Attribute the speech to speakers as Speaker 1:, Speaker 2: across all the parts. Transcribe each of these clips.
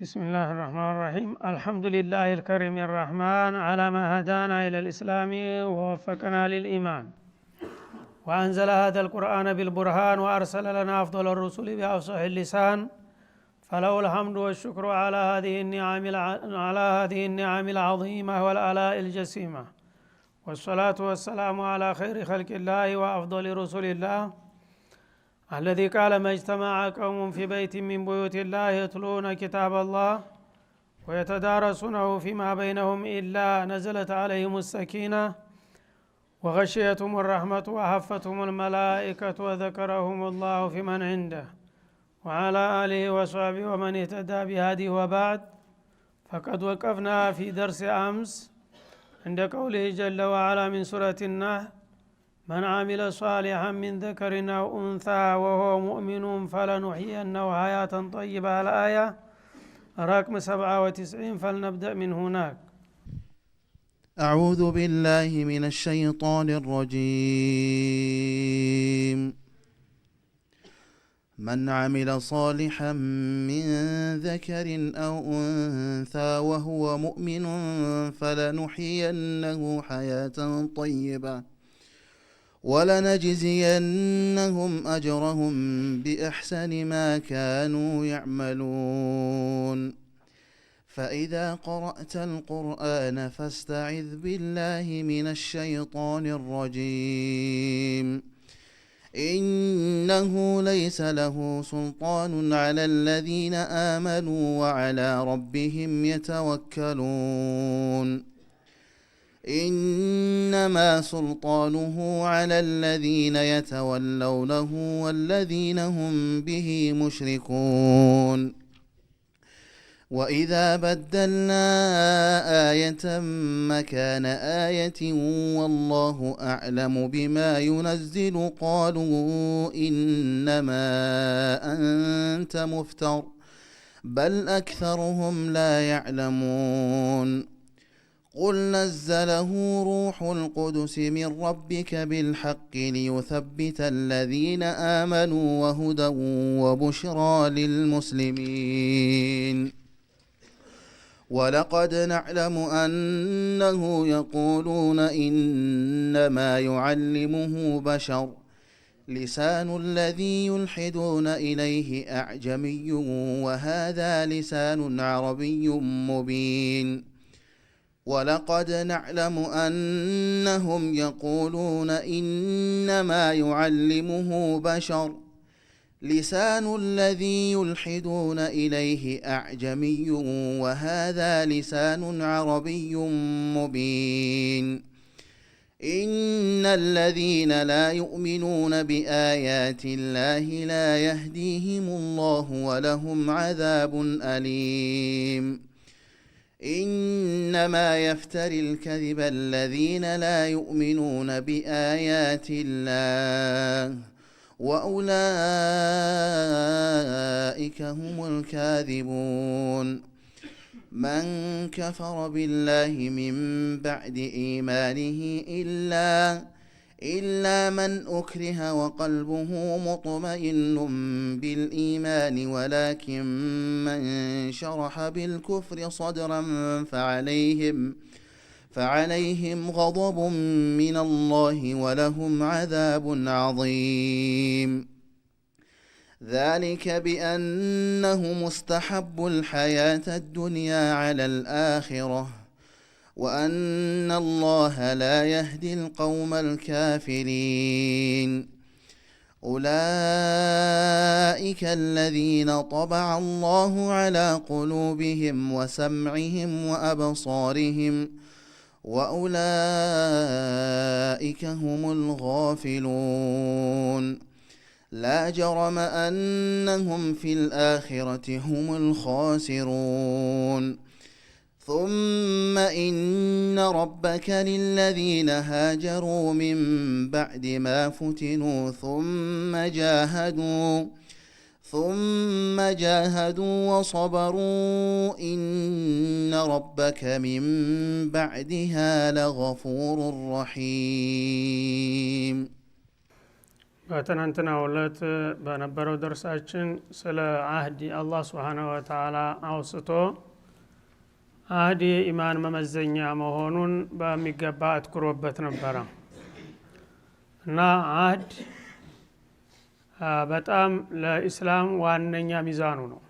Speaker 1: بسم الله الرحمن الرحيم. الحمد لله الكريم الرحمن على ما هدانا إلى الإسلام ووفقنا للإيمان، وأنزل هذا القرآن بالبرهان، وأرسل لنا أفضل الرسل بأفصح اللسان، فله الحمد والشكر على هذه النعم العظيمة والآلاء الجسيمة، والصلاة والسلام على خير خلق الله وأفضل رسل الله الذي قال ما اجتمع قوم في بيت من بيوت الله يتلون كتاب الله ويتدارسونه فيما بينهم إلا نزلت عليهم السكينة وغشيتهم الرحمة وحفتهم الملائكة وذكرهم الله في من عنده وعلى آله وصحبه ومن اهتدى بهديه. وبعد، فقد وقفنا في درس أمس عند قوله جل وعلا من سورة النحل: من عمل صالحا من ذكر أو أنثى وهو مؤمن فلنحيينه حياة طيبة، الآية رقم 97. فلنبدأ من هناك.
Speaker 2: أعوذ بالله من الشيطان الرجيم. من عمل صالحا من ذكر أو أنثى وهو مؤمن فلنحيينه حياة طيبة ولنجزينهم أجرهم بأحسن ما كانوا يعملون. فإذا قرأت القرآن فاستعذ بالله من الشيطان الرجيم. إنه ليس له سلطان على الذين آمنوا وعلى ربهم يتوكلون. إنما سلطانه على الذين يتولونه والذين هم به مشركون. وإذا بدلنا آية مكان آية والله أعلم بما ينزل قالوا إنما أنت مفتر بل أكثرهم لا يعلمون. قل نزله روح القدس من ربك بالحق ليثبت الذين آمنوا وهدى وبشرى للمسلمين. ولقد نعلم أنه يقولون إنما يعلمه بشر لسان الذي يلحدون إليه أعجمي وهذا لسان عربي مبين. ولقد نعلم أنهم يقولون إنما يعلمه بشر لسان الذي يلحدون إليه أعجمي وهذا لسان عربي مبين. إن الذين لا يؤمنون بآيات الله لا يهديهم الله ولهم عذاب أليم. إنما يفتري الكذب الذين لا يؤمنون بآيات الله وأولئك هم الكاذبون. من كفر بالله من بعد إيمانه إلا من أكره وقلبه مطمئن بالإيمان ولكن من شرح بالكفر صدرا فعليهم غضب من الله ولهم عذاب عظيم. ذلك بأنه مستحب الحياة الدنيا على الآخرة وأن الله لا يهدي القوم الكافرين. أولئك الذين طبع الله على قلوبهم وسمعهم وأبصارهم وأولئك هم الغافلون. لا جرم أنهم في الآخرة هم الخاسرون. ثم إن ربك للذين هاجروا من بعد ما فتنوا ثم جاهدوا وصبروا إن ربك من بعدها لغفور رحيم.
Speaker 1: በትናንትናው ዕለት በነበረው ደርሳችን ስለ አህድ አላህ Subhanahu Wa Ta'ala አውስቶ አህድ የኢማን መመዘኛ መሆኑን በሚገባ አትኩሮበት ነበር እና አህድ በጣም ለኢስላም ዋነኛ ሚዛኑ ነው።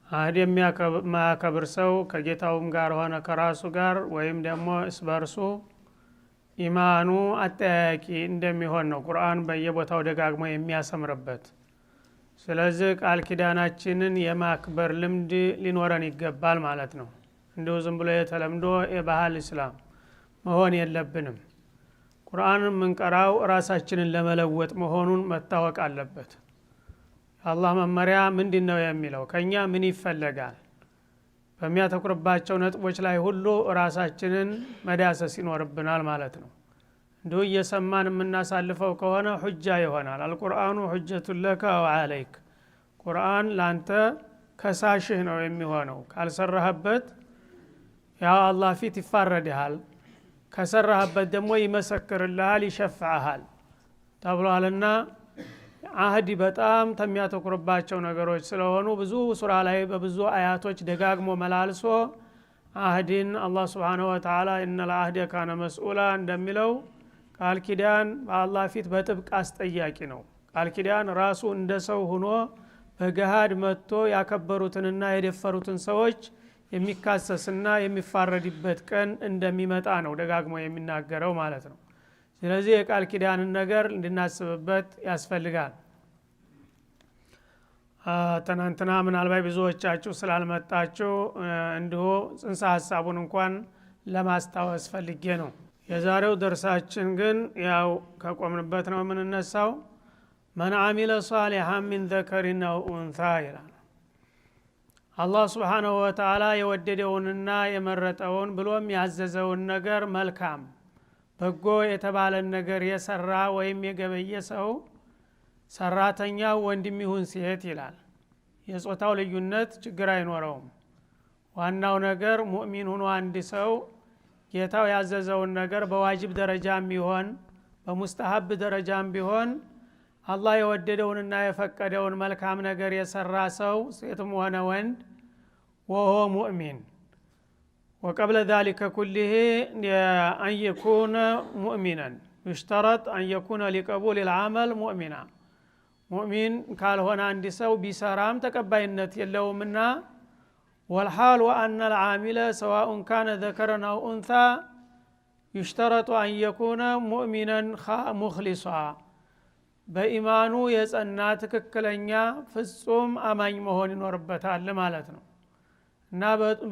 Speaker 1: አህድ የሚያከብር ሰው ከጌታውም ጋር ሆነ ከራሱ ጋር ወይም ደግሞ እስበርሱ ኢማኑ አጠያቂ እንደሚሆን ነው ቁርአን በየቦታው ደጋግሞ የሚያሰምርበት። ስለዚህ ቃል ኪዳናችንን የማክበር ልምድ ሊኖረን ይገባል ማለት ነው። እንደው ዝም ብሎ የተለምዶ የባህል እስላም መሆን የለብንም። ቁርአንን ምንቀራው ራሳችንን ለመለወጥ መሆኑን መታወቅ አለበት። አላህ መመሪያ ምንድነው የሚለው? ከኛ ምን ይፈልጋል? በሚያተኩርባቸው ነጥቦች ላይ ሁሉ ራሳችንን መዳሰስ ይኖርብናል ማለት ነው። እንደው እየሰማን የምናሳልፈው ከሆነ ሁጃ ይሆናል። አልቁርአኑ ሁጀቱን ለከ ወዐለይክ፣ ቁርአን ላንተ ከሳሽህ ነው የሚሆነው። ካልሰራህበት ያው አላህ ፊት ይፋረድሃል፣ ከሰራህበት ደግሞ ይመሰክርልሃል፣ ይሸፍዓሃል ተብሏልና አህድ በጣም ተሚያተኩርባቸው ነገሮች ስለሆኑ ብዙ ሱራ ላይ በብዙ አያቶች ደጋግሞ መላልሶ አህድን አላህ Subhanahu Wa Ta'ala ኢነል አህደ ካነ መስኡላ እንደሚለው ቃል ኪዳን በአላህ ፊት በጥብቅ አስጠያቂ ነው። ቃል ኪዳን ራሱ እንደ ሰው ሆኖ በገሃድ መጥቶ ያከበሩትንና የደፈሩትን ሰዎች የሚካሰስና የሚፋረድበት ቀን እንደሚመጣ ነው ደጋግሞ የሚናገረው ማለት ነው። ስለዚህ የቃል ኪዳንን ነገር እንድናስብበት ያስፈልጋል። ትናንትና ምናልባት ብዙዎቻችሁ ስላልመጣችሁ እንዲሁ ጽንሰ ሐሳቡን እንኳን ለማስታወስ ፈልጌ ነው። የዛሬው ደርሳችን ግን ያው ከቆምንበት ነው የምንነሳው። መን አሚለ ሷሊሐን ሚን ዘከሪን አው ኡንሳ ይላል። አላህ Subhanahu Wa Ta'ala የወደደውንና የመረጠውን ብሎም ያዘዘውን ነገር መልካም በጎ የተባለን ነገር የሰራ ወይም የገበየ ሰው ሰራተኛው ወንድም ይሁን ሴት ይላል። የጾታው ልዩነት ችግር አይኖረውም። ዋናው ነገር ሙእሚን ሆኖ አንድ ሰው ጌታው ያዘዘውን ነገር በዋጅብ ደረጃም ቢሆን በሙስተሐብ ደረጃም ቢሆን አላህ የወደደውንና የፈቀደውን መልካም ነገር የሰራ ሰው ሴትም ሆነ ወንድ ወሆ ሙእሚን وقبل ذلك كله أن يكون مؤمنا يشترط أن يكون لقبول العمل مؤمنا مؤمن قال هنا عندي سو بسرام تقبلنت يلومنا والحال أن العامل سواء كان ذكرا أو أنثى يشترط أن يكون مؤمنا مخلصا بإيمانه يسألنا تككلنيا ፍጹም አማኝ መሆን ይኖርበታል ማለት ነው። እና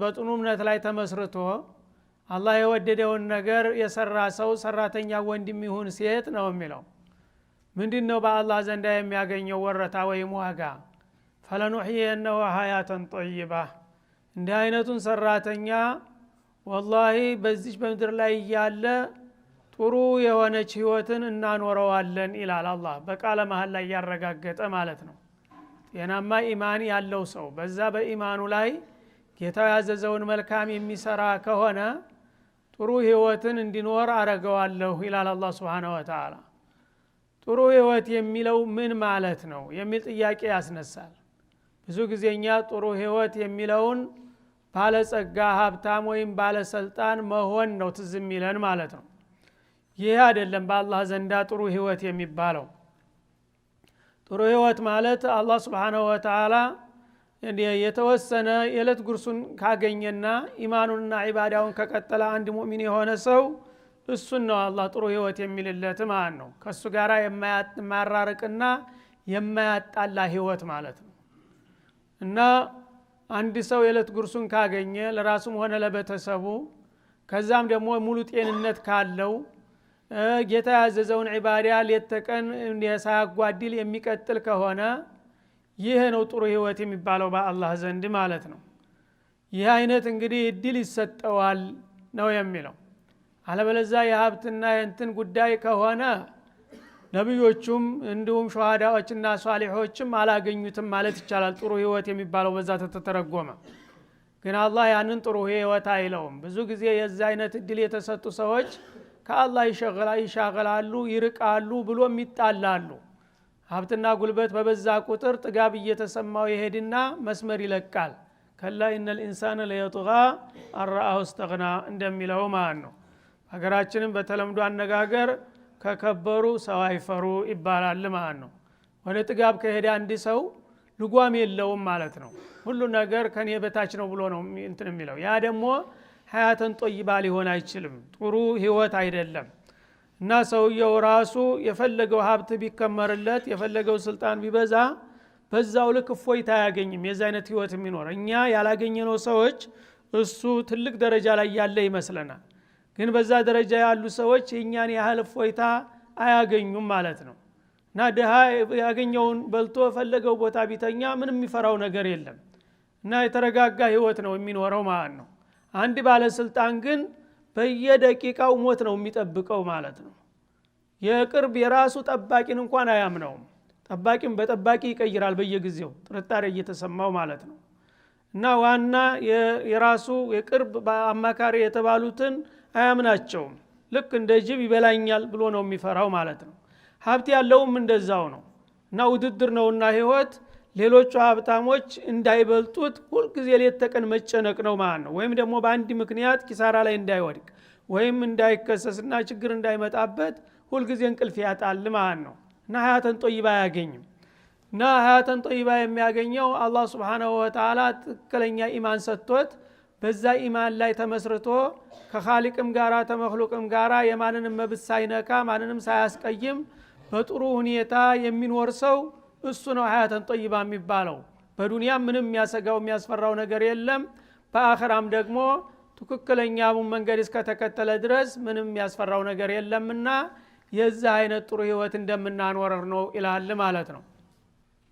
Speaker 1: በጥኑ እምነት ላይ ተመስርቶ አላህ የወደደውን ነገር የሰራ ሰው ሰራተኛ ወንድም ይሁን ሴት ነው የሚለው። ምንድነው በአላህ ዘንዳ የሚያገኘው ወረታ ወይም ዋጋ? ፈለኑህየነሁ ሐያተን ጠይባ፣ እንደ አይነቱን ሰራተኛ ወላሂ በዚህ በምድር ላይ ያለ ጥሩ የሆነች ህይወትን እናኖረዋለን ይላል አላህ በቃለ መሐላ ላይ ያረጋገጠ ማለት ነው። ጤናማ ኢማን ያለው ሰው በዛ በኢማኑ ላይ ጌታው ያዘዘውን መልካም የሚሰራ ከሆነ ጥሩ ህይወትን እንዲኖር አረጋዋለሁ ይላል አላህ Subhanahu Wa Ta'ala። ጥሩ ህይወት የሚለው ምን ማለት ነው የሚል ጥያቄ ያስነሳል። ብዙ ጊዜኛ ጥሩ ህይወት የሚለውን ባለጸጋ ሀብታም ወይም ባለስልጣን መሆን ነው ትዝ የሚለን ማለት ነው። ይህ አይደለም በአላህ ዘንዳ ጥሩ ህይወት የሚባለው። ጥሩ ህይወት ማለት አላህ Subhanahu Wa Ta'ala የተወሰነ የዕለት ጉርሱን ካገኘና ኢማኑንና ዒባዳውን ከቀጠለ አንድ ሙእሚን የሆነ ሰው እሱን ነው አላህ ጥሩ ህይወት የሚልለት ማለት ነው። ከሱ ጋራ የማያራርቅና የማያጣላ ህይወት ማለት ነው። እና አንድ ሰው የዕለት ጉርሱን ካገኘ ለራሱም ሆነ ለቤተሰቡ ከዛም ደግሞ ሙሉ ጤንነት ካለው ጌታ ያዘዘውን ዒባዳ ሌት ተቀን ሳያጓድል የሚቀጥል ከሆነ ይሄ ነው ጥሩ ህይወት የሚባለው በአላህ ዘንድ ማለት ነው። ይህ አይነት እንግዲህ እድል ይሰጠዋል ነው የሚለው። አለበለዚያ የሀብትና የእንትን ጉዳይ ከሆነ ነብዮቹም እንዲሁም ሸሃዳዎችና ሷሊሖችም አላገኙትም ማለት ይቻላል ጥሩ ህይወት የሚባለው በዛ ተተረጎመ። ግን አላህ ያንን ጥሩ ህይወት አይለውም። ብዙ ጊዜ የዛ አይነት እድል የተሰጡ ሰዎች ከአላህ ይሻገላሉ ይርቃሉ ብሎም ይጣላሉ። ሀብትና ጉልበት በበዛ ቁጥር ጥጋብ እየተሰማው ይሄድና መስመር ይለቃል። ከላ ኢነል ኢንሳነ ለየጥጋ አራአሁ እስተግና እንደሚለው ማለት ነው። ሀገራችንም በተለምዶ አነጋገር ከከበሩ ሰው አይፈሩ ይባላል ማለት ነው። ወደ ጥጋብ ከሄደ አንድ ሰው ልጓም የለውም ማለት ነው። ሁሉ ነገር ከኔ በታች ነው ብሎ ነው እንትን የሚለው። ያ ደግሞ ሀያተን ጦይባ ሊሆን አይችልም፣ ጥሩ ህይወት አይደለም። እና ሰውየው ራሱ የፈለገው ሀብት ቢከመርለት የፈለገው ስልጣን ቢበዛ በዛው ልክ እፎይታ አያገኝም። የዛ አይነት ህይወት የሚኖር እኛ ያላገኘነው ሰዎች እሱ ትልቅ ደረጃ ላይ ያለ ይመስለናል። ግን በዛ ደረጃ ያሉ ሰዎች የኛን ያህል እፎይታ አያገኙም ማለት ነው። እና ደሃ ያገኘውን በልቶ ፈለገው ቦታ ቢተኛ ምንም የሚፈራው ነገር የለም እና የተረጋጋ ህይወት ነው የሚኖረው ማለት ነው። አንድ ባለስልጣን ግን በየደቂቃው ሞት ነው የሚጠብቀው ማለት ነው። የቅርብ የራሱ ጠባቂን እንኳን አያምነውም። ጠባቂም በጠባቂ ይቀይራል በየጊዜው ጥርጣሬ እየተሰማው ማለት ነው። እና ዋና የራሱ የቅርብ አማካሪ የተባሉትን አያምናቸውም። ልክ እንደ ጅብ ይበላኛል ብሎ ነው የሚፈራው ማለት ነው። ሀብት ያለውም እንደዛው ነው። እና ውድድር ነውና ህይወት ሌሎቹ ሀብታሞች እንዳይበልጡት ሁልጊዜ ሌት ተቀን መጨነቅ ነው ማለት ነው። ወይም ደግሞ በአንድ ምክንያት ኪሳራ ላይ እንዳይወድቅ ወይም እንዳይከሰስና ችግር እንዳይመጣበት ሁልጊዜ እንቅልፍ ያጣል ማለት ነው። እና ሀያተን ጦይባ አያገኝም። እና ሀያተን ጦይባ የሚያገኘው አላህ ሱብሓነሁ ወተዓላ ትክክለኛ ኢማን ሰጥቶት በዛ ኢማን ላይ ተመስርቶ ከኻሊቅም ጋራ ተመክሉቅም ጋራ የማንንም መብት ሳይነካ ማንንም ሳያስቀይም በጥሩ ሁኔታ የሚኖር ሰው እሱ ነው ሀያተን ጦይባ የሚባለው። በዱንያ ምንም የሚያሰጋው የሚያስፈራው ነገር የለም። በአኺራም ደግሞ ትክክለኛው መንገድ እስከተከተለ ድረስ ምንም የሚያስፈራው ነገር የለምና የዛ አይነት ጥሩ ህይወት እንደምናኖር ነው ይላል ማለት ነው።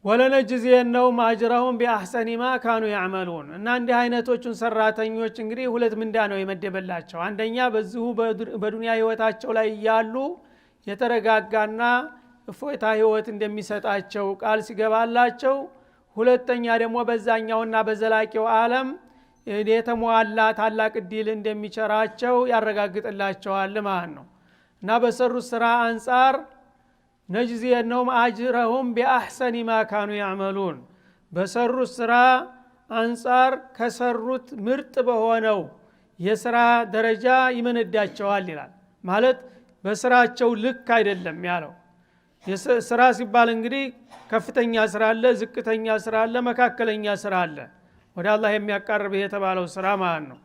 Speaker 1: ወለነጅዚየነሁም አጅረሁም ቢአህሰኒ ማ ካኑ ያዕመሉን። እና እንዲህ አይነቶቹን ሰራተኞች እንግዲህ ሁለት ምንዳ ነው የመደበላቸው። አንደኛ በዚሁ በዱንያ ህይወታቸው ላይ ያሉ የተረጋጋና እፎይታ ህይወት እንደሚሰጣቸው ቃል ሲገባላቸው፣ ሁለተኛ ደግሞ በዛኛውና በዘላቂው ዓለም የተሟላ ታላቅ ዕድል እንደሚቸራቸው ያረጋግጥላቸዋል ማለት ነው። እና በሰሩት ስራ አንጻር ነጅዚየነሁም አጅረሁም ቢአህሰኒ ማ ካኑ ያዕመሉን፣ በሰሩት ስራ አንጻር ከሰሩት ምርጥ በሆነው የስራ ደረጃ ይመነዳቸዋል ይላል። ማለት በስራቸው ልክ አይደለም ያለው። ስራ ሲባል እንግዲህ ከፍተኛ ስራ አለ፣ ዝቅተኛ ስራ አለ፣ መካከለኛ ስራ አለ። ወደ አላህ የሚያቃርብ የተባለው ስራ ማለት ነው።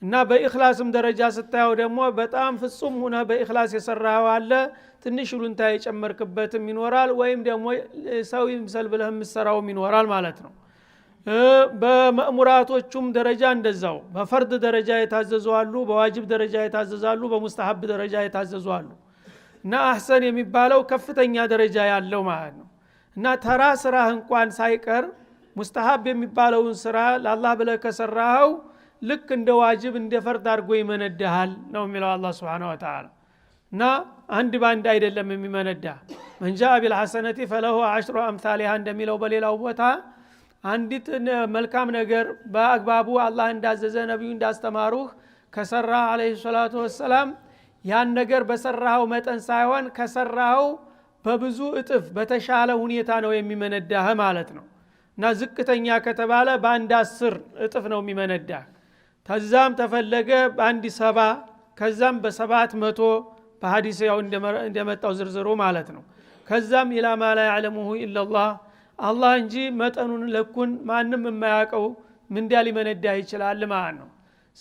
Speaker 1: እና በኢኽላስም ደረጃ ስታየው ደግሞ በጣም ፍጹም ሆነ በኢኽላስ የሰራው አለ፣ ትንሽ ሉንታ የጨመርክበትም ይኖራል፣ ወይም ደግሞ ሰው ይምሰል ብለህ የምትሰራውም ይኖራል ማለት ነው። በመእሙራቶቹም ደረጃ እንደዛው በፈርድ ደረጃ የታዘዙ አሉ፣ በዋጅብ ደረጃ የታዘዙ አሉ፣ በሙስተሐብ ደረጃ የታዘዙ አሉ። እና አህሰን የሚባለው ከፍተኛ ደረጃ ያለው ማለት ነው። እና ተራ ስራህ እንኳን ሳይቀር ሙስተሐብ የሚባለውን ስራ ለአላህ ብለህ ከሰራኸው ልክ እንደ ዋጅብ እንደ ፈርድ አድርጎ ይመነዳሃል ነው የሚለው አላህ ሱብሓነሁ ወተዓላ። እና አንድ ባንድ አይደለም የሚመነዳ። መንጃ ቢልሐሰነቲ ፈለሁ አሽሩ አምሳሊሃ እንደሚለው በሌላው ቦታ አንዲት መልካም ነገር በአግባቡ አላህ እንዳዘዘ ነብዩ እንዳስተማሩህ ከሰራ አለይሂ ሰላቱ ወሰላም ያን ነገር በሰራው መጠን ሳይሆን ከሰራው በብዙ እጥፍ በተሻለ ሁኔታ ነው የሚመነዳህ ማለት ነው። እና ዝቅተኛ ከተባለ በአንድ 10 እጥፍ ነው የሚመነዳህ። ከዛም ተፈለገ በአንድ 70 ከዛም በ700 በሐዲስ ያው እንደመጣው ዝርዝሩ ማለት ነው። ከዛም ኢላ ማ ላ ያዕለሙሁ ኢላላህ አላህ እንጂ መጠኑን ለኩን ማንም የማያውቀው ምንዳ ሊመነዳ ይችላል ማለት ነው።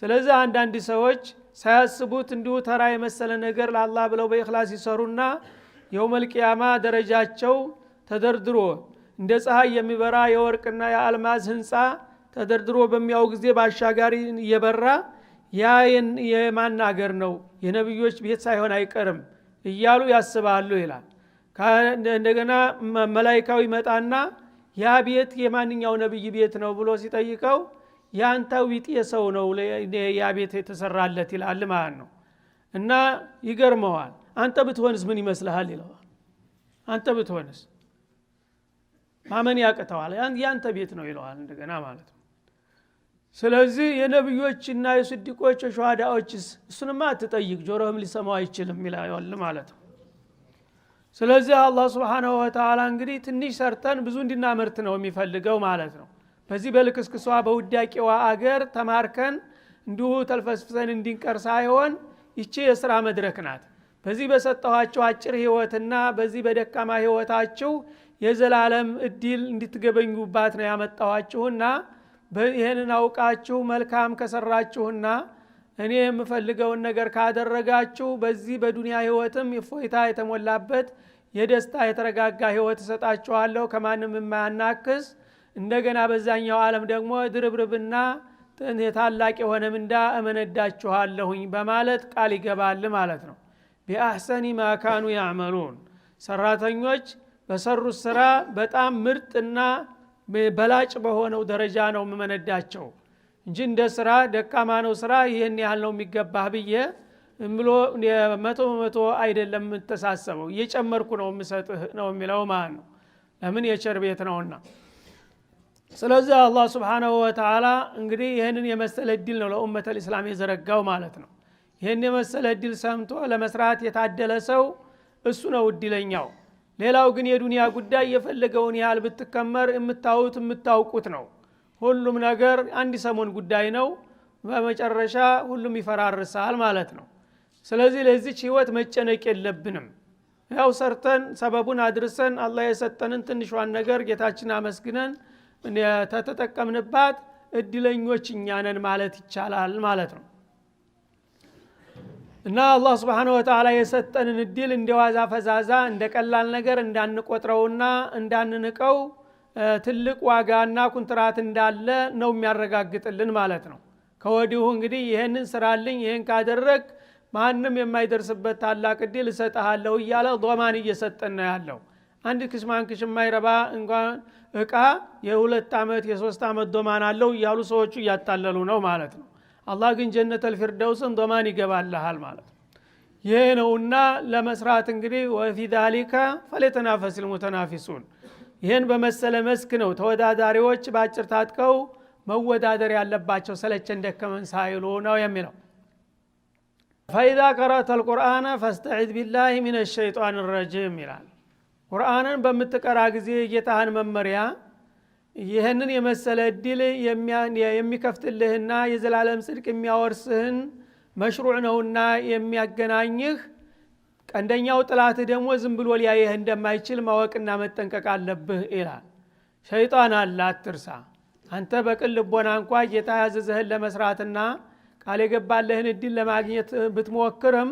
Speaker 1: ስለዚህ አንዳንድ ሰዎች ሳያስቡት እንዲሁ ተራ የመሰለ ነገር ለአላህ ብለው በኢኽላስ ይሰሩና የውመል ቂያማ ደረጃቸው ተደርድሮ እንደ ፀሐይ የሚበራ የወርቅና የአልማዝ ህንፃ ተደርድሮ በሚያው ጊዜ ባሻጋሪ እየበራ ያ የማናገር ነው የነብዮች ቤት ሳይሆን አይቀርም እያሉ ያስባሉ ይላል። እንደገና መላእክታው ይመጣና ያ ቤት የማንኛው ነብይ ቤት ነው ብሎ ሲጠይቀው ያንተው ቢጤ ሰው ነው ያ ቤት የተሰራለት ይላል ማለት ነው። እና ይገርመዋል። አንተ ብትሆንስ ምን ይመስልሃል ይለዋል። አንተ ብትሆንስ ማመን ያቅተዋል። ያንተ ቤት ነው ይለዋል እንደገና ማለት ነው። ስለዚህ የነብዮችና የስዲቆች የሸሃዳዎችስ እሱንማ አትጠይቅ ጆሮህም ሊሰማው አይችልም ይላል ማለት ነው። ስለዚህ አላህ Subhanahu Wa Ta'ala እንግዲህ ትንሽ ሰርተን ብዙ እንድናመርት ነው የሚፈልገው ማለት ነው። በዚህ በልክስክሷ በውዳቂዋ አገር ተማርከን እንዲሁ ተልፈስፍሰን እንድንቀር ሳይሆን ይቺ የሥራ መድረክ ናት። በዚህ በሰጣኋችሁ አጭር ህይወትና በዚህ በደካማ ህይወታችሁ የዘላለም እድል እንድትገበኙባት ነው ያመጣኋችሁና ይሄንን አውቃችሁ መልካም ከሰራችሁና እኔ የምፈልገውን ነገር ካደረጋችሁ በዚህ በዱንያ ህይወትም የፎይታ የተሞላበት የደስታ የተረጋጋ ህይወት ሰጣችኋለሁ ከማንም የማያናክስ እንደገና በዛኛው ዓለም ደግሞ ድርብርብና ታላቅ የሆነ ምንዳ እመነዳችኋለሁኝ በማለት ቃል ይገባል ማለት ነው። ቢአህሰኒ ማ ካኑ ያዕመሉን ሰራተኞች በሰሩት ስራ በጣም ምርጥና በላጭ በሆነው ደረጃ ነው የምመነዳቸው እንጂ እንደ ስራ ደካማ ነው ስራ ይሄን ያህል ነው የሚገባህ ብዬ እምብሎ 100% አይደለም የምተሳሰበው እየጨመርኩ ነው የምሰጥህ ነው የሚለው ማለት ነው። ለምን የቸር ቤት ነውና። ስለዚህ አላህ Subhanahu Wa Ta'ala እንግዲህ ይሄንን የመሰለ ዲል ነው ለኡመተል እስላም የዘረጋው ማለት ነው። ይሄን የመሰለ ዲል ሰምቶ ለመስራት የታደለ ሰው እሱ ነው እድለኛው። ሌላው ግን የዱንያ ጉዳይ የፈለገውን ያህል ብትከመር የምታውቁት ነው። ሁሉም ነገር አንድ ሰሞን ጉዳይ ነው። በመጨረሻ ሁሉም ይፈራርሳል ማለት ነው። ስለዚህ ለዚህ ህይወት መጨነቅ የለብንም። ያው ሰርተን ሰበቡን አድርሰን አላህ የሰጠንን ትንሿን ነገር ጌታችን አመስግነን ተተጠቀምንባት እድለኞች እኛ ነን ማለት ይቻላል ማለት ነው። እና አላህ Subhanahu Wa Ta'ala የሰጠንን እድል እንደዋዛ ፈዛዛ እንደቀላል ነገር እንዳንቆጥረውና እንዳንንቀው ትልቅ ዋጋና ኩንትራት እንዳለ ነው የሚያረጋግጥልን ማለት ነው። ከወዲሁ እንግዲህ ይሄንን ስራልኝ ይሄን ካደረግ ማንንም የማይደርስበት ታላቅ እድል እሰጥሃለሁ እያለ ዶማን እየሰጠን ነው ያለው። አንድ ክሽማንክሽ የማይረባ እንኳን እቃ የ2 አመት የ3 አመት ዶማን አለው እያሉ ሰዎቹ እያታለሉ ነው ማለት ነው። አላህ ግን ጀነተል ፊርደውስን ዶማን ይገባልሃል ማለት ነው። ይሄ ነውና ለመስራት እንግዲህ ወፊ ذلك فليتنافس المتنافسون ይሄን በመሰለ መስክ ነው ተወዳዳሪዎች ባጭር ታጥቀው መወዳደር ያለባቸው ሰለቸን ደከመን ሳይሉ ነው የሚለው። فإذا قرأت القرآن فاستعذ بالله من الشيطان الرجيم ይላል። ቁርአንን በምትቀራ ጊዜ ጌታህን መመሪያ ይሄንን የመሰለ እድል የሚከፍትልህና የዘላለም ጽድቅ የሚያወርስህን መሽሩዕ ነውና የሚያገናኝህ ቀንደኛው ጥላትህ ደግሞ ዝም ብሎ ሊያየህ እንደማይችል ማወቅና መጠንቀቅ አለብህ ይላል። ሸይጣን አለ አትርሳ። አንተ በቅን ልቦና እንኳን ጌታ ያዘዘህን ለመስራትና ቃል የገባልህን እድል ለማግኘት ብትሞክርም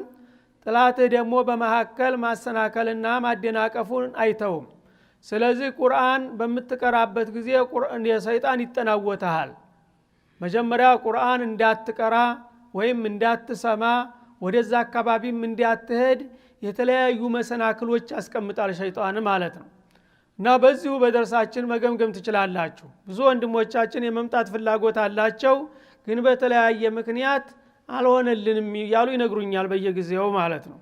Speaker 1: ጥላትህ ደግሞ በመሐከል ማሰናከልና ማደናቀፉን አይተውም። ስለዚህ ቁርአን በምትቀራበት ጊዜ የሰይጣን ይጠናወታል። መጀመሪያ ቁርአን እንዳትቀራ ወይም እንዳትሰማ ወደዛ አካባቢም እንዳትሄድ የተለያዩ መሰናክሎች ያስቀምጣል ሸይጣን ማለት ነው። እና በዚሁ በደርሳችን መገምገም ትችላላችሁ። ብዙ ወንድሞቻችን የመምጣት ፍላጎት አላቸው፣ ግን በተለያየ ምክንያት አልሆነልንም ያሉ ይነግሩኛል በየጊዜው ማለት ነው።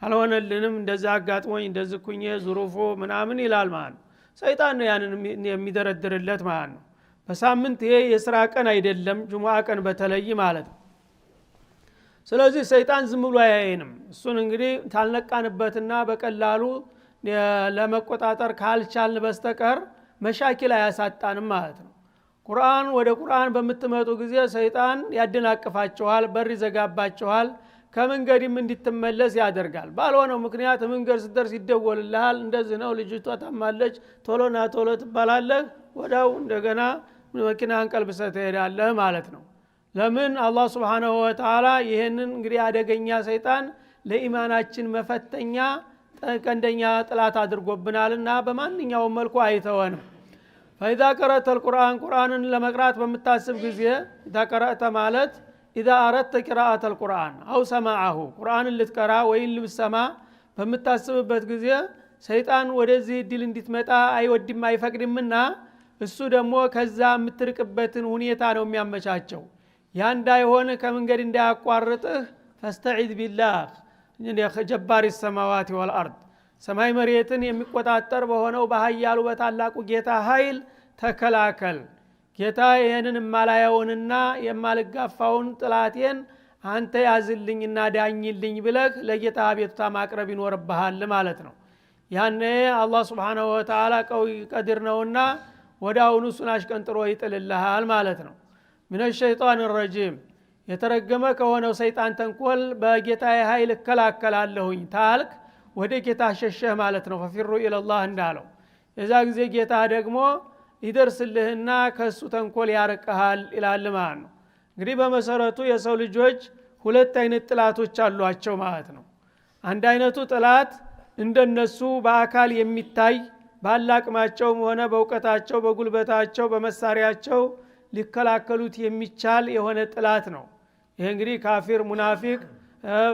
Speaker 1: አልሆነልንም እንደዛ አጋጥሞኝ እንደዝኩኝ ዙሩፎ ምናምን ይላል ማለት ነው። ሰይጣን ነው ያንን የሚደረድርለት ማለት ነው። በሳምንት ይሄ የሥራ ቀን አይደለም ጁሙአ ቀን በተለይ ማለት ነው። ስለዚህ ሰይጣን ዝም ብሎ አያየንም። እሱን እንግዲህ ታልነቃንበትና በቀላሉ ለመቆጣጠር ካልቻልን በስተቀር መሻኪል አያሳጣንም ማለት ነው። ቁርአን ወደ ቁርአን በምትመጡ ጊዜ ሰይጣን ያደናቅፋቸዋል፣ በር ይዘጋባቸዋል፣ ከመንገድም እንድትመለስ ያደርጋል። ባልሆነው ምክንያት መንገድ ስትደርስ ይደወልልሃል፣ እንደዚህ ነው ልጅቷ ታማለች ቶሎና ቶሎ ትባላለህ፣ ወዳው እንደገና መኪናህን ቀልብሰህ ትሄዳለህ ማለት ነው። ለምን አላህ Subhanahu Wa Ta'ala ይሄንን እንግዲህ አደገኛ ሰይጣን ለኢማናችን መፈተኛ ቀንደኛ ጥላት አድርጎብናልና በማንኛውም መልኩ አይተወንም። فإذا قرأت القرآن قرآንን ለመቅራት በመታሰብ ጊዜ إذا قرأت ማለት إذا أردت قراءة القرآن أو سماعه قرآንን ልትቀራ ወይ ልትሰማ በመታሰብበት ጊዜ ሰይጣን ወደዚህ ዲል እንድትመጣ አይወድም አይፈቅድምና እሱ ደግሞ ከዛ የምትርቅበትን ሁኔታ ነው የሚያመቻቸው። ያ እንዳይሆን ከመንገድ እንዳያቋርጥህ فاستعذ بالله جبار السماوات والأرض ሰማይ መሬትን የሚቆጣጠር በሆነው በኃያሉ በታላቁ ጌታ ኃይል ተከላከል። ጌታ ይሄንን ማላየውንና የማልጋፋውን ጥላቴን አንተ ያዝልኝና ዳኝልኝ ብለህ ለጌታ ቤቱታ ማቅረብ ይኖርብሃል ማለት ነው። ያኔ አላህ Subhanahu Wa Ta'ala ቀዊ ቀድር ነውና ወዳውኑ እሱን አሽቀንጥሮ ይጥልልሃል ማለት ነው። ምን الشيطان الرجيم የተረገመ ከሆነው ሰይጣን ተንኮል በጌታዬ ኃይል እከላከላለሁኝ ታልክ ወደ ጌታ ሸሸህ ማለት ነው። ፈፊሩ ኢላላህ እንዳለው የዛ ጊዜ ጌታ ደግሞ ይደርስልህና ከሱ ተንኮል ያርቀሃል ይላል ማለት ነው። እንግዲህ በመሰረቱ የሰው ልጆች ሁለት አይነት ጥላቶች አሏቸው ማለት ነው። አንድ አይነቱ ጥላት እንደነሱ በአካል የሚታይ ባላቅማቸውም ሆነ በእውቀታቸው በጉልበታቸው በመሳሪያቸው ሊከላከሉት የሚቻል የሆነ ጥላት ነው። ይሄ እንግዲህ ካፊር ሙናፊቅ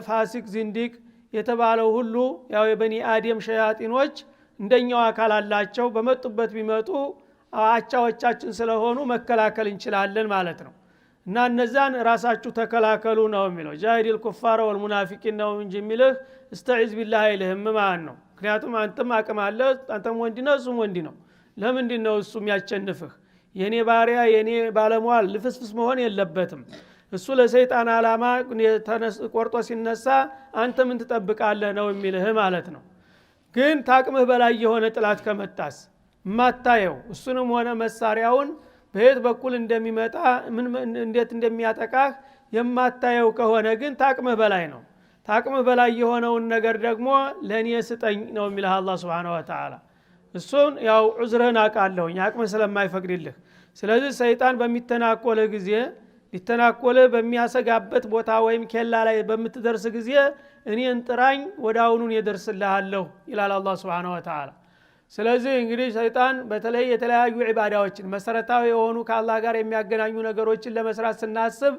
Speaker 1: ፋሲቅ ዚንዲቅ የተባለው ሁሉ ያው የበኒ አደም ሸያጢኖች እንደኛው አካል አላቸው። በመጡበት ቢመጡ አቻዎቻችን ስለሆኑ መከላከል እንችላለን ማለት ነው። እና እነዛን ራሳችሁ ተከላከሉ ነው የሚለው። ጃሂዲል ኩፋር ወልሙናፊቂን ነው እንጂ የሚልህ استعذ بالله ይልህም ማለት ነው። ምክንያቱም አንተም አቅም አለ፣ አንተም ወንድ ነህ እሱም ወንድ ነው። ለምንድን ነው እሱ የሚያቸንፍህ? የኔ ባሪያ የኔ ባለሟል ልፍስፍስ መሆን የለበትም። እሱ ለሰይጣን አላማ ቆርጦ ሲነሳ አንተ ምን ትጠብቃለህ ነው የሚልህ ማለት ነው። ግን ታቅምህ በላይ የሆነ ጥላት ከመጣስ ማታየው እሱንም ሆነ መሳሪያውን በየት በኩል እንደሚመጣ ምን እንዴት እንደሚያጠቃህ የማታየው ከሆነ ግን ታቅምህ በላይ ነው። ታቅምህ በላይ የሆነውን ነገር ደግሞ ለኔ ስጠኝ ነው የሚልህ አላህ Subhanahu Wa Ta'ala። እሱን ያው ዑዝረን አቃለሁኝ አቅምህ ስለማይፈቅድልህ። ስለዚህ ሰይጣን በሚተናኮልህ ጊዜ ሊተናኮልህ በሚያሰጋበት ቦታ ወይም ኬላ ላይ በምትደርስ ጊዜ እኔን ጥራኝ ወዳውኑን ይደርስልሃለሁ ይላል አላህ Subhanahu Wa Ta'ala። ስለዚህ እንግዲህ ሰይጣን በተለይ የተለያዩ ዒባዳዎችን መሰረታዊ የሆኑ ከአላህ ጋር የሚያገናኙ ነገሮችን ለመስራት ስናስብ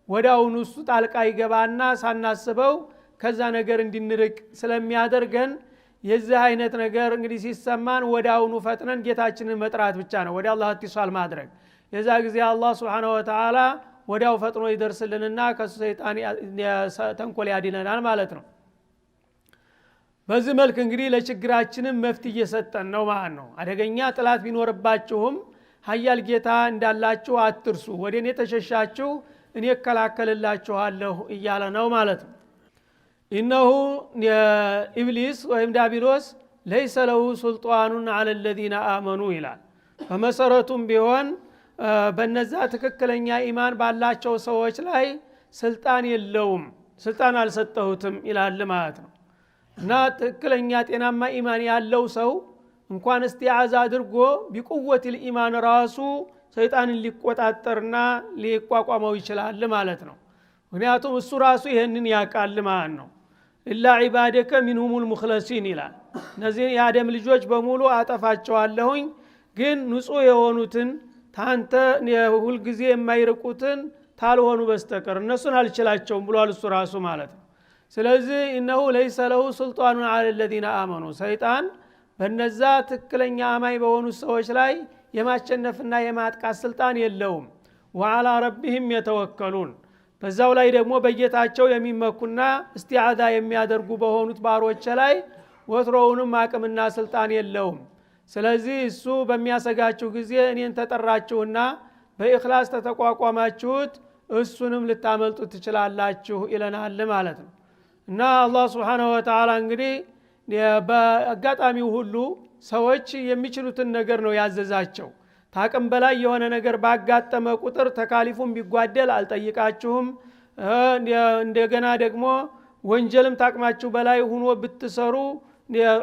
Speaker 1: ወዳውኑ እሱ ጣልቃ ይገባና ሳናስበው ከዛ ነገር እንድንርቅ ስለሚያደርገን የዚህ አይነት ነገር እንግዲህ ሲሰማን ወዳውኑ ፈጥነን ጌታችንን መጥራት ብቻ ነው፣ ወደ አላህ ኢትሷል ማድረግ። የዛ ጊዜ አላህ Subhanahu Wa Ta'ala ወዳው ፈጥኖ ይደርስልንና ከሱ ሰይጣን ተንኮል ያድነናል ማለት ነው። በዚህ መልክ እንግዲህ ለችግራችንም መፍትሄ እየሰጠን ነው ማለት ነው። አደገኛ ጥላት ቢኖርባችሁም ሀያል ጌታ እንዳላችሁ አትርሱ፣ ወደኔ ተሸሻችሁ እኔ እከላከልላችኋለሁ እያለ ነው ማለት ነው። ኢነሁ ኢብሊስ ወይም ዳቢሎስ ليس له سلطان على الذين آمنوا ይላል። በመሰረቱም ቢሆን በነዛ ትክክለኛ ኢማን ባላቸው ሰዎች ላይ ስልጣን የለውም፣ ስልጣን አልሰጠሁትም ይላል ማለት ነው። እና ትክክለኛ ጤናማ ኢማን ያለው ሰው እንኳን እስቲዓዛ አድርጎ ቢቁወቲል ኢማን ራሱ ሰይጣንን ሊቆጣጠርና ሊቋቋመው ይችላል ማለት ነው። ምክንያቱም እሱ ራሱ ይሄንን ያቃል ማለት ነው። ኢላ ዒባደከ ሚንሁሙል ሙኽለሲን ይላል። እነዚህ የአደም ልጆች በሙሉ አጠፋቸዋለሁኝ፣ ግን ንጹህ የሆኑትን ታንተ ሁል ጊዜ የማይርቁትን ታልሆኑ በስተቀር እነሱን አልችላቸውም ብሏል እሱ ራሱ ማለት ነው። ስለዚህ እነሆ ليس له سلطان على الذين آمنوا ሰይጣን በነዛ ትክክለኛ አማኝ በሆኑ ሰዎች ላይ የማቸነፍና የማጥቃት ስልጣን የለውም። وعلى ربهم يتوكلون በዛው ላይ ደግሞ በጌታቸው የሚመኩና እስቲዓዛ የሚያደርጉ በሆኑት ባሮች ላይ ወትሮውንም አቅምና ስልጣን የለውም። ስለዚህ እሱ በሚያሰጋችሁ ጊዜ እኔን ተጠራችሁና በእኽላስ ተተቋቋማችሁት እሱንም ልታመልጡ ትችላላችሁ ይለናል ማለት ነው። እና አላህ Subhanahu Wa Ta'ala እንግዲህ በአጋጣሚው ሁሉ ሰዎች የሚችሉትን ነገር ነው ያዘዛቸው። ታቅም በላይ የሆነ ነገር ባጋጠመ ቁጥር ተካሊፉም ቢጓደል አልጠይቃችሁም፣ እንደገና ደግሞ ወንጀልም ታቅማችሁ በላይ ሆኖ ብትሰሩ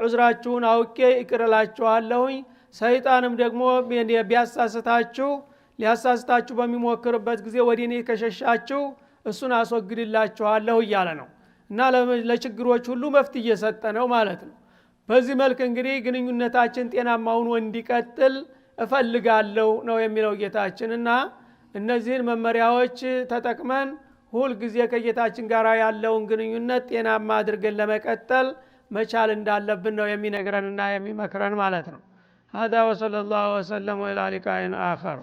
Speaker 1: ዑዝራችሁን አውቄ ይቅርላችኋለሁኝ። ሰይጣንም ደግሞ ቢያሳስታችሁ ሊያሳስታችሁ በሚሞክርበት ጊዜ ወዲኔ ከሸሻችሁ እሱን አስወግድላችኋለሁ እያለ ነው። እና ለችግሮች ሁሉ መፍትሄ እየሰጠ ነው ማለት ነው። በዚህ መልክ እንግዲህ ግንኙነታችን ጤናማውን እንዲቀጥል እፈልጋለሁ ነው የሚለው ጌታችንና እነዚህን መመሪያዎች ተጠቅመን ሁል ጊዜ ከጌታችን ጋር ያለውን ግንኙነት ጤናማ አድርገን ለመቀጠል መቻል እንዳለብን ነው የሚነግረንና የሚመክረን ማለት ነው። هذا وصلى الله وسلم وإلى لقاء آخر